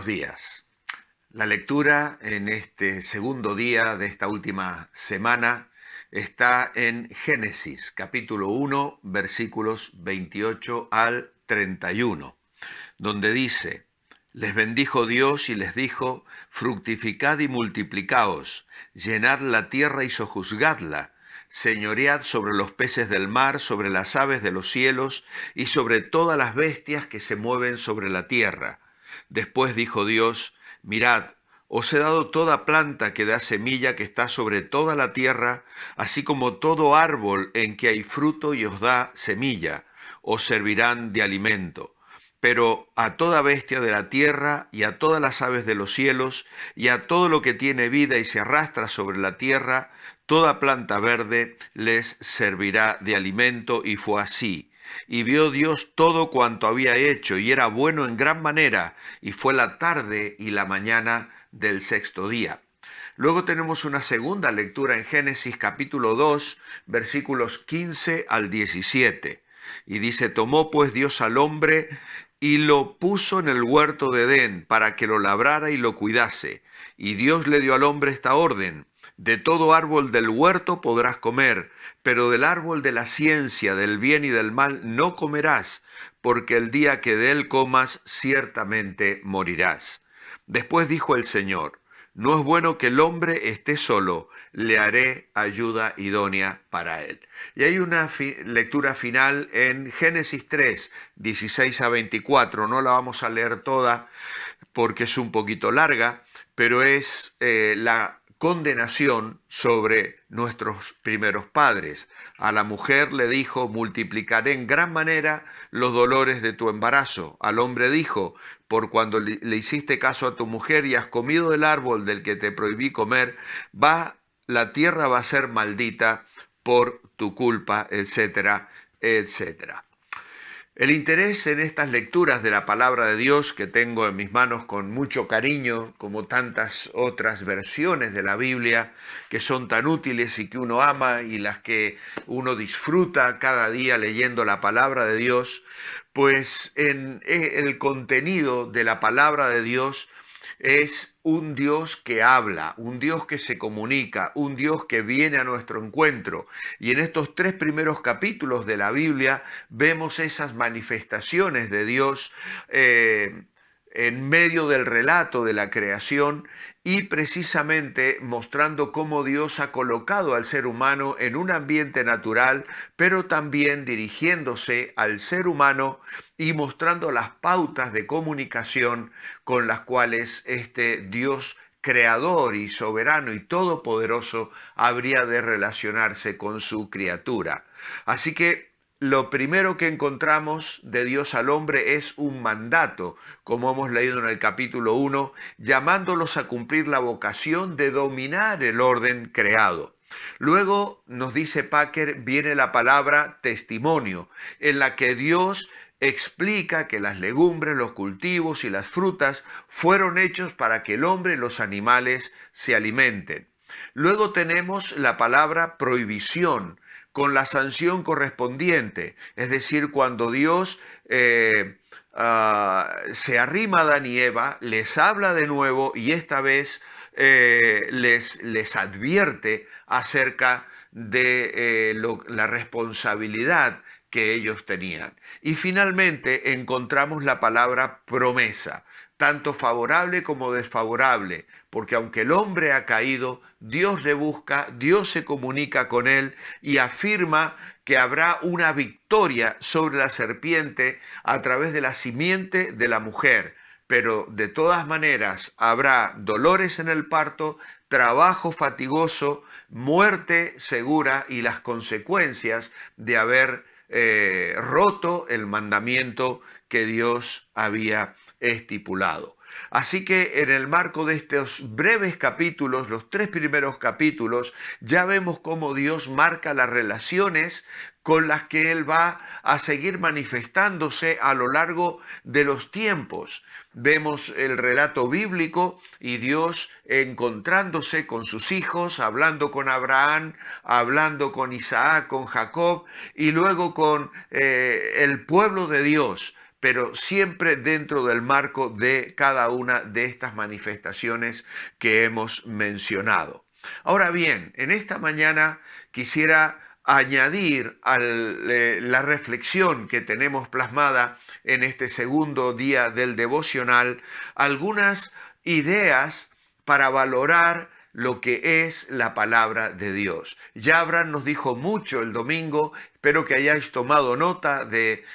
buenos días. La lectura en este segundo día de esta última semana está en Génesis, capítulo 1, versículos 28 al 31, donde dice: Les bendijo Dios y les dijo: fructificad y multiplicaos, llenad la tierra y sojuzgadla, señoread sobre los peces del mar, sobre las aves de los cielos y sobre todas las bestias que se mueven sobre la tierra. Después dijo Dios: mirad, os he dado toda planta que da semilla que está sobre toda la tierra, así como todo árbol en que hay fruto y os da semilla, os servirán de alimento. Pero a toda bestia de la tierra y a todas las aves de los cielos y a todo lo que tiene vida y se arrastra sobre la tierra, toda planta verde les servirá de alimento. Y fue así. Y vio Dios todo cuanto había hecho, y era bueno en gran manera, y fue la tarde y la mañana del sexto día. Luego tenemos una segunda lectura en Génesis capítulo 2, versículos 15 al 17. Y dice: tomó pues Dios al hombre y lo puso en el huerto de Edén para que lo labrara y lo cuidase. Y Dios le dio al hombre esta orden: de todo árbol del huerto podrás comer, pero del árbol de la ciencia del bien y del mal no comerás, porque el día que de él comas ciertamente morirás. Después dijo el Señor: no es bueno que el hombre esté solo, le haré ayuda idónea para él. Y hay una lectura final en Génesis 3, 16 a 24. No la vamos a leer toda porque es un poquito larga, pero es la condenación sobre nuestros primeros padres. A la mujer le dijo: multiplicaré en gran manera los dolores de tu embarazo. Al hombre dijo: por cuando le hiciste caso a tu mujer y has comido del árbol del que te prohibí comer, la tierra va a ser maldita por tu culpa, etcétera, etcétera. El interés en estas lecturas de la palabra de Dios, que tengo en mis manos con mucho cariño, como tantas otras versiones de la Biblia que son tan útiles y que uno ama y las que uno disfruta cada día leyendo la palabra de Dios, pues en el contenido de la palabra de Dios es un Dios que habla, un Dios que se comunica, un Dios que viene a nuestro encuentro. Y en estos tres primeros capítulos de la Biblia vemos esas manifestaciones de Dios en medio del relato de la creación, y precisamente mostrando cómo Dios ha colocado al ser humano en un ambiente natural, pero también dirigiéndose al ser humano y mostrando las pautas de comunicación con las cuales este Dios creador y soberano y todopoderoso habría de relacionarse con su criatura. Así que lo primero que encontramos de Dios al hombre es un mandato, como hemos leído en el capítulo 1, llamándolos a cumplir la vocación de dominar el orden creado. Luego, nos dice Packer, viene la palabra testimonio, en la que Dios explica que las legumbres, los cultivos y las frutas fueron hechos para que el hombre y los animales se alimenten. Luego tenemos la palabra prohibición, con la sanción correspondiente, es decir, cuando Dios se arrima a Adán y Eva, les habla de nuevo y esta vez les advierte acerca de la responsabilidad que ellos tenían. Y finalmente encontramos la palabra promesa, tanto favorable como desfavorable, porque aunque el hombre ha caído, Dios le busca, Dios se comunica con él y afirma que habrá una victoria sobre la serpiente a través de la simiente de la mujer. Pero de todas maneras habrá dolores en el parto, trabajo fatigoso, muerte segura y las consecuencias de haber roto el mandamiento que Dios había estipulado. Así que en el marco de estos breves capítulos, los tres primeros capítulos, ya vemos cómo Dios marca las relaciones con las que Él va a seguir manifestándose a lo largo de los tiempos. Vemos el relato bíblico y Dios encontrándose con sus hijos, hablando con Abraham, hablando con Isaac, con Jacob y luego con el pueblo de Dios. pero siempre dentro del marco de cada una de estas manifestaciones que hemos mencionado. Ahora bien, en esta mañana quisiera añadir a la reflexión que tenemos plasmada en este segundo día del devocional algunas ideas para valorar lo que es la palabra de Dios. Ya Abraham nos dijo mucho el domingo, espero que hayáis tomado nota de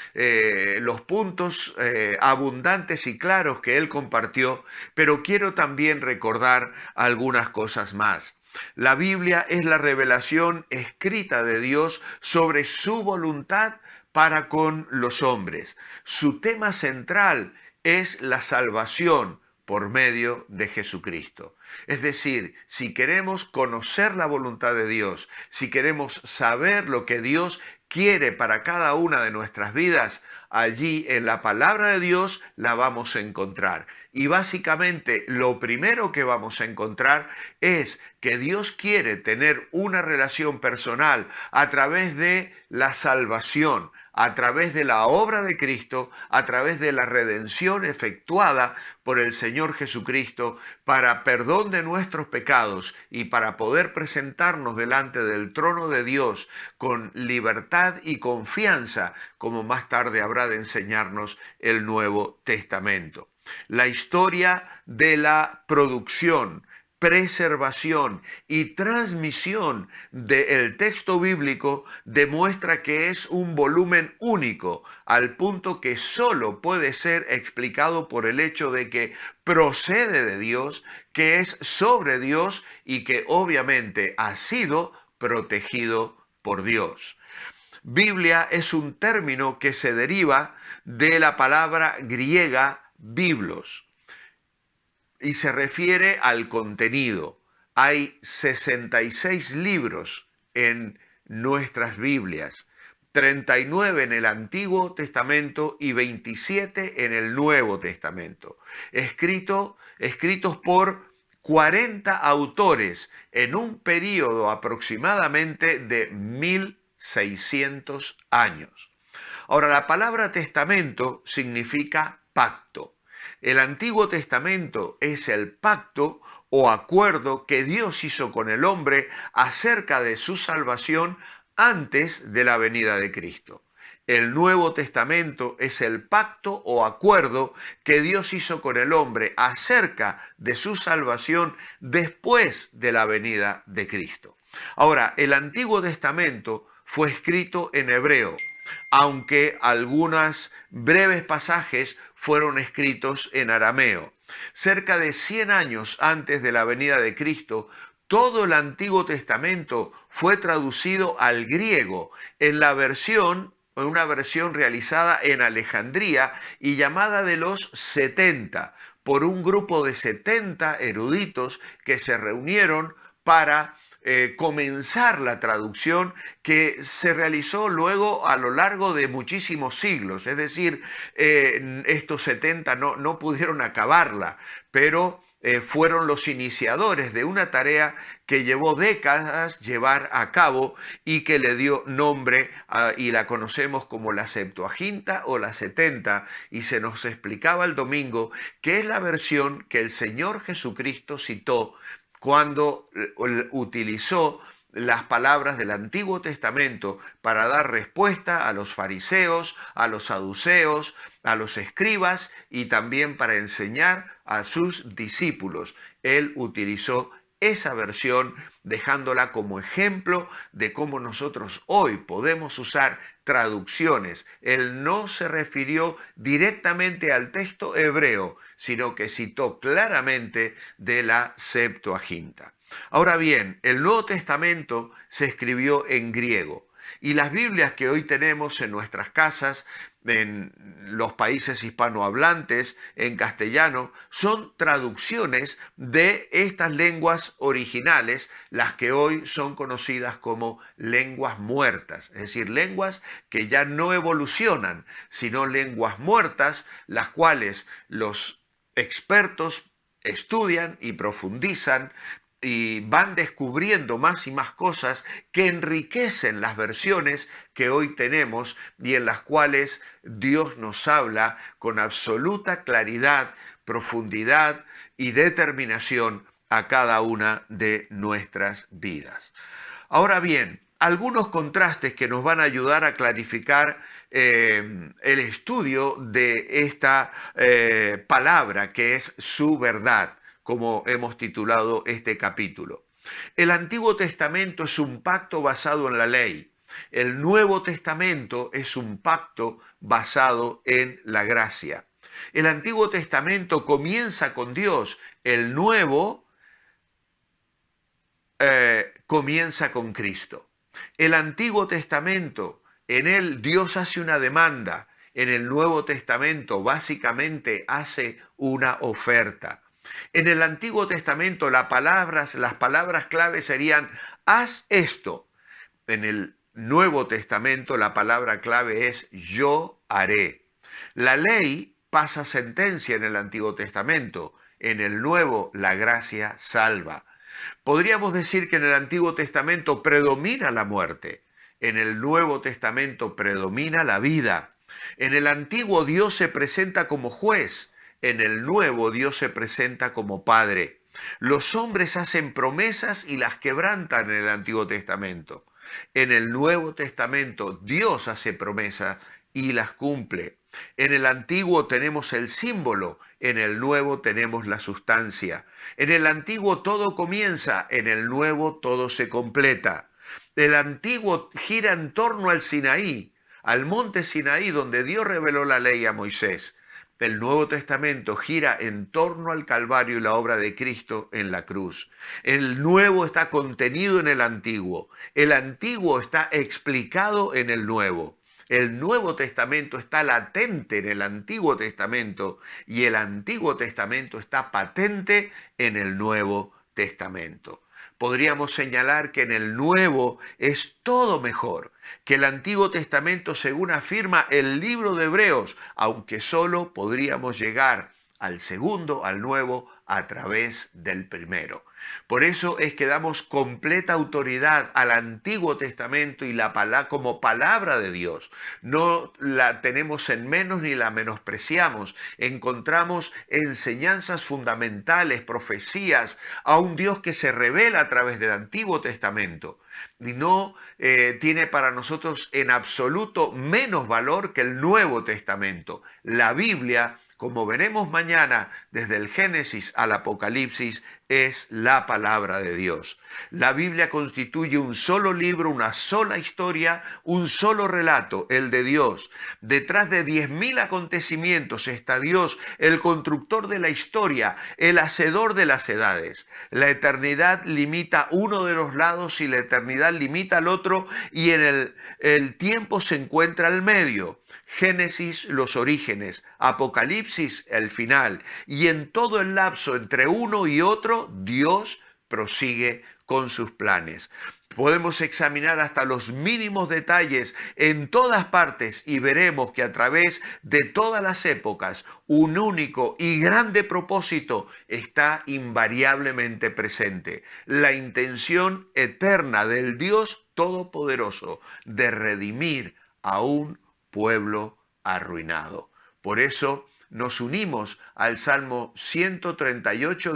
los puntos abundantes y claros que él compartió, pero quiero también recordar algunas cosas más. La Biblia es la revelación escrita de Dios sobre su voluntad para con los hombres. Su tema central es la salvación por medio de Jesucristo. Es decir, si queremos conocer la voluntad de Dios, si queremos saber lo que Dios quiere para cada una de nuestras vidas, allí en la palabra de Dios la vamos a encontrar. Y básicamente lo primero que vamos a encontrar es que Dios quiere tener una relación personal a través de la salvación, a través de la obra de Cristo, a través de la redención efectuada por el Señor Jesucristo para perdón de nuestros pecados y para poder presentarnos delante del trono de Dios con libertad y confianza, como más tarde habrá de enseñarnos el Nuevo Testamento. La historia de la producción, preservación y transmisión del texto bíblico demuestra que es un volumen único, al punto que solo puede ser explicado por el hecho de que procede de Dios, que es sobre Dios y que obviamente ha sido protegido por Dios. Biblia es un término que se deriva de la palabra griega biblos y se refiere al contenido. Hay 66 libros en nuestras Biblias, 39 en el Antiguo Testamento y 27 en el Nuevo Testamento, escritos por 40 autores en un período aproximadamente de 1600 años. Ahora, la palabra testamento significa pacto. El Antiguo Testamento es el pacto o acuerdo que Dios hizo con el hombre acerca de su salvación antes de la venida de Cristo. El Nuevo Testamento es el pacto o acuerdo que Dios hizo con el hombre acerca de su salvación después de la venida de Cristo. Ahora, el Antiguo Testamento fue escrito en hebreo, aunque algunos breves pasajes fueron escritos en arameo. Cerca de 100 años antes de la venida de Cristo, todo el Antiguo Testamento fue traducido al griego en una versión realizada en Alejandría y llamada de los 70, por un grupo de 70 eruditos que se reunieron para comenzar la traducción que se realizó luego a lo largo de muchísimos siglos. Es decir, estos 70 no pudieron acabarla, pero fueron los iniciadores de una tarea que llevó décadas llevar a cabo y que le dio nombre y la conocemos como la Septuaginta o la 70, y se nos explicaba el domingo que es la versión que el Señor Jesucristo citó cuando utilizó las palabras del Antiguo Testamento para dar respuesta a los fariseos, a los saduceos, a los escribas y también para enseñar a sus discípulos. Él utilizó esa versión dejándola como ejemplo de cómo nosotros hoy podemos usar traducciones. Él no se refirió directamente al texto hebreo, sino que citó claramente de la Septuaginta. Ahora bien, el Nuevo Testamento se escribió en griego y las Biblias que hoy tenemos en nuestras casas, en los países hispanohablantes, en castellano, son traducciones de estas lenguas originales, las que hoy son conocidas como lenguas muertas, es decir, lenguas que ya no evolucionan, sino lenguas muertas, las cuales los expertos estudian y profundizan y van descubriendo más y más cosas que enriquecen las versiones que hoy tenemos y en las cuales Dios nos habla con absoluta claridad, profundidad y determinación a cada una de nuestras vidas. Ahora bien, algunos contrastes que nos van a ayudar a clarificar el estudio de esta palabra que es su verdad, como hemos titulado este capítulo. El Antiguo Testamento es un pacto basado en la ley. El Nuevo Testamento es un pacto basado en la gracia. El Antiguo Testamento comienza con Dios, el Nuevo comienza con Cristo. El Antiguo Testamento, en él Dios hace una demanda. En el Nuevo Testamento básicamente hace una oferta. En el Antiguo Testamento las palabras clave serían haz esto. En el Nuevo Testamento la palabra clave es yo haré. La ley pasa sentencia en el Antiguo Testamento. En el Nuevo la gracia salva. Podríamos decir que en el Antiguo Testamento predomina la muerte, en el Nuevo Testamento predomina la vida. En el Antiguo Dios se presenta como juez, en el Nuevo Dios se presenta como Padre. Los hombres hacen promesas y las quebrantan en el Antiguo Testamento. En el Nuevo Testamento Dios hace promesas y las cumple. En el Antiguo tenemos el símbolo, en el Nuevo tenemos la sustancia. En el Antiguo todo comienza, en el Nuevo todo se completa. El Antiguo gira en torno al Sinaí, al monte Sinaí, donde Dios reveló la ley a Moisés. El Nuevo Testamento gira en torno al Calvario y la obra de Cristo en la cruz. El Nuevo está contenido en el Antiguo. El Antiguo está explicado en el Nuevo. El Nuevo Testamento está latente en el Antiguo Testamento y el Antiguo Testamento está patente en el Nuevo Testamento. Podríamos señalar que en el Nuevo es todo mejor, que el Antiguo Testamento, según afirma el libro de Hebreos, aunque solo podríamos llegar al segundo, al Nuevo, a través del primero. Por eso es que damos completa autoridad al Antiguo Testamento y como palabra de Dios. No la tenemos en menos ni la menospreciamos. Encontramos enseñanzas fundamentales, profecías, a un Dios que se revela a través del Antiguo Testamento. Y no tiene para nosotros en absoluto menos valor que el Nuevo Testamento. La Biblia, como veremos mañana, desde el Génesis al Apocalipsis, es la palabra de Dios. La Biblia constituye un solo libro, una sola historia, un solo relato, el de Dios. Detrás de 10.000 acontecimientos está Dios, el constructor de la historia, el hacedor de las edades. La eternidad limita uno de los lados y la eternidad limita al otro, y en el tiempo se encuentra al medio. Génesis, los orígenes, Apocalipsis, el final, y en todo el lapso entre uno y otro, Dios prosigue con sus planes. Podemos examinar hasta los mínimos detalles en todas partes y veremos que a través de todas las épocas un único y grande propósito está invariablemente presente: la intención eterna del Dios Todopoderoso de redimir a un pueblo arruinado. Por eso nos unimos al Salmo 138,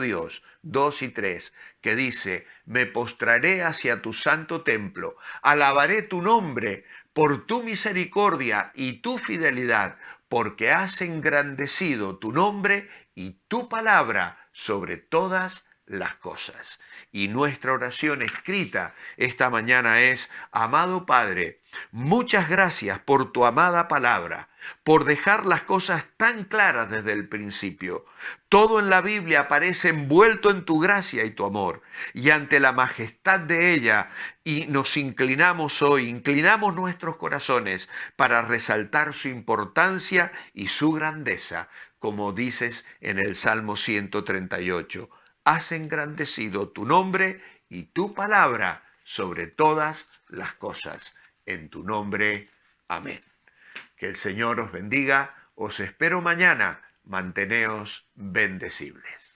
2 y 3, que dice: me postraré hacia tu santo templo, alabaré tu nombre por tu misericordia y tu fidelidad, porque has engrandecido tu nombre y tu palabra sobre todas las cosas. Y nuestra oración escrita esta mañana es: amado Padre, muchas gracias por tu amada palabra, por dejar las cosas tan claras desde el principio. Todo en la Biblia aparece envuelto en tu gracia y tu amor, y ante la majestad de ella y nos inclinamos hoy, inclinamos nuestros corazones para resaltar su importancia y su grandeza, como dices en el Salmo 138. Has engrandecido tu nombre y tu palabra sobre todas las cosas. En tu nombre, amén. Que el Señor os bendiga. Os espero mañana. Manteneos bendecibles.